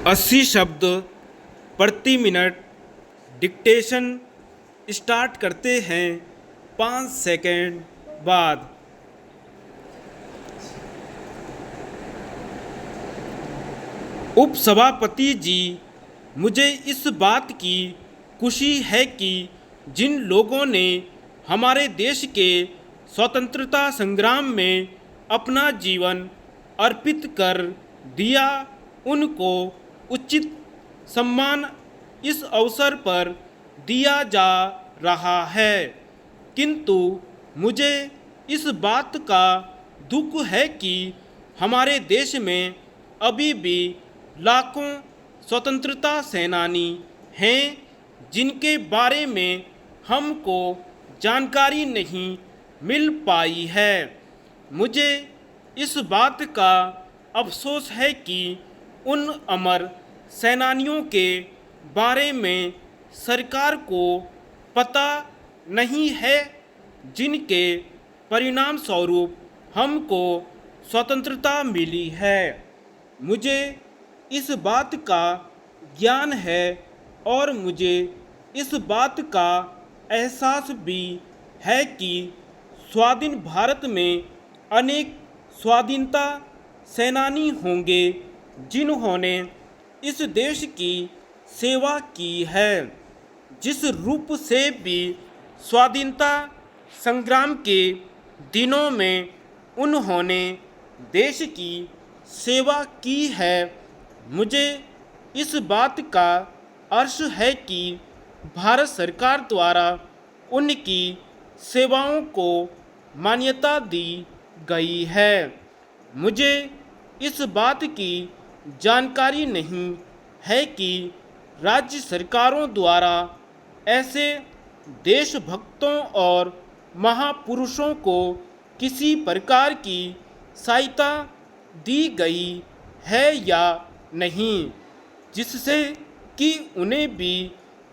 80 शब्द प्रति minute dictation start करते हैं 5 सेकंड बाद। उपसभापति जी, मुझे इस बात की खुशी है कि जिन लोगों ने हमारे देश के स्वतंत्रता संग्राम में अपना जीवन अर्पित कर दिया, उनको उचित सम्मान इस अवसर पर दिया जा रहा है। किंतु मुझे इस बात का दुख है कि हमारे देश में अभी भी लाखों स्वतंत्रता सेनानी हैं जिनके बारे में हमको जानकारी नहीं मिल पाई है। मुझे इस बात का अफसोस है कि उन अमर सेनानियों के बारे में सरकार को पता नहीं है जिनके परिणाम स्वरूप हमको स्वतंत्रता मिली है। मुझे इस बात का ज्ञान है और मुझे इस बात का एहसास भी है कि स्वाधीन भारत में अनेक स्वाधीनता सेनानी होंगे जिन्होंने इस देश की सेवा की है। जिस रूप से भी स्वाधीनता संग्राम के दिनों में उन्होंने देश की सेवा की है, मुझे इस बात का हर्ष है कि भारत सरकार द्वारा उनकी सेवाओं को मान्यता दी गई है। मुझे इस बात की जानकारी नहीं है कि राज्य सरकारों द्वारा ऐसे देशभक्तों और महापुरुषों को किसी प्रकार की सहायता दी गई है या नहीं, जिससे कि उन्हें भी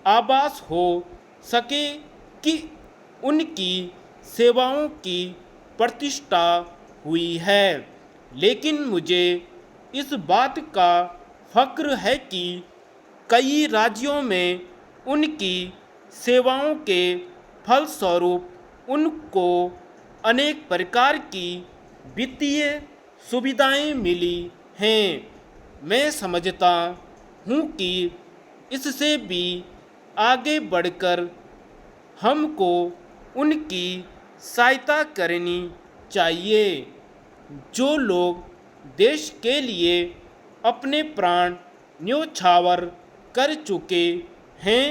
आभास हो सके कि उनकी सेवाओं की प्रतिष्ठा हुई है। लेकिन मुझे इस बात का फक्र है कि कई राज्यों में उनकी सेवाओं के फलस्वरूप उनको अनेक प्रकार की वित्तीय सुविधाएं मिली हैं। मैं समझता हूँ कि इससे भी आगे बढ़कर हमको उनकी सहायता करनी चाहिए। जो लोग देश के लिए अपने प्राण न्योछावर कर चुके हैं,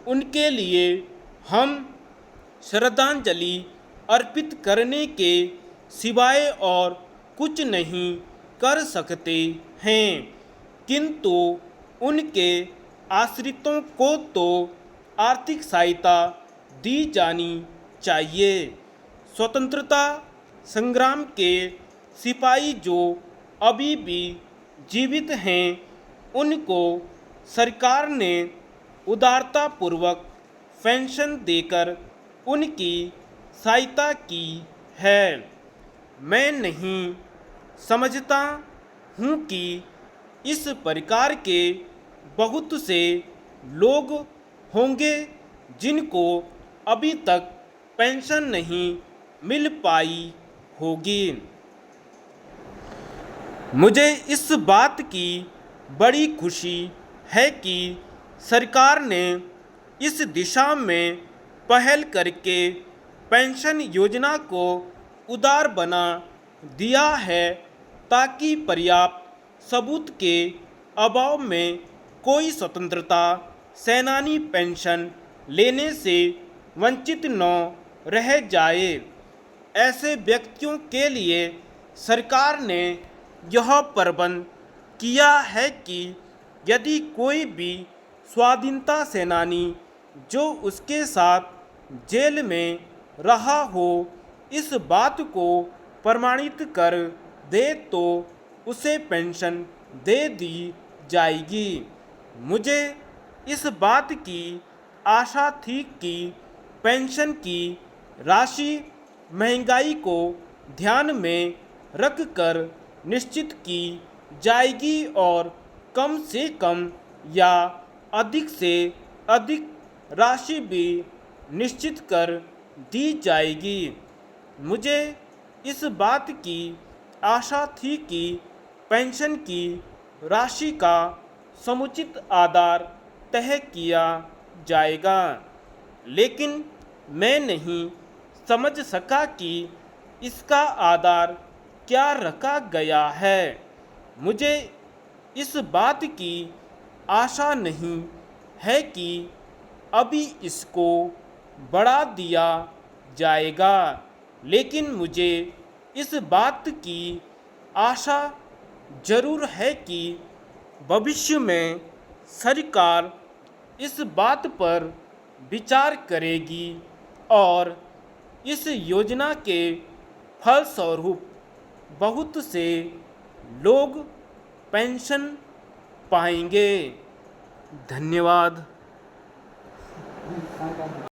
उनके लिए हम श्रद्धांजलि अर्पित करने के सिवाय और कुछ नहीं कर सकते हैं। किंतु उनके आश्रितों को तो आर्थिक सहायता दी जानी चाहिए। स्वतंत्रता संग्राम के सिपाही जो अभी भी जीवित हैं, उनको सरकार ने उदारतापूर्वक पेंशन देकर उनकी सहायता की है। मैं नहीं समझता हूँ कि इस प्रकार के बहुत से लोग होंगे जिनको अभी तक पेंशन नहीं मिल पाई होगी। मुझे इस बात की बड़ी खुशी है कि सरकार ने इस दिशा में पहल करके पेंशन योजना को उदार बना दिया है, ताकि पर्याप्त सबूत के अभाव में कोई स्वतंत्रता सेनानी पेंशन लेने से वंचित न रह जाए। ऐसे व्यक्तियों के लिए सरकार ने यह प्रबंध किया है कि यदि कोई भी स्वाधीनता सेनानी जो उसके साथ जेल में रहा हो इस बात को प्रमाणित कर दे तो उसे पेंशन दे दी जाएगी। मुझे इस बात की आशा थी कि पेंशन की राशि महंगाई को ध्यान में रखकर निश्चित की जाएगी और कम से कम या अधिक से अधिक राशि भी निश्चित कर दी जाएगी। मुझे इस बात की आशा थी कि पेंशन की राशि का समुचित आधार तय किया जाएगा, लेकिन मैं नहीं समझ सका कि इसका आधार क्या रखा गया है। मुझे इस बात की आशा नहीं है कि अभी इसको बढ़ा दिया जाएगा, लेकिन मुझे इस बात की आशा जरूर है कि भविष्य में सरकार इस बात पर विचार करेगी और इस योजना के फलस्वरूप बहुत से लोग पेंशन पाएंगे। धन्यवाद।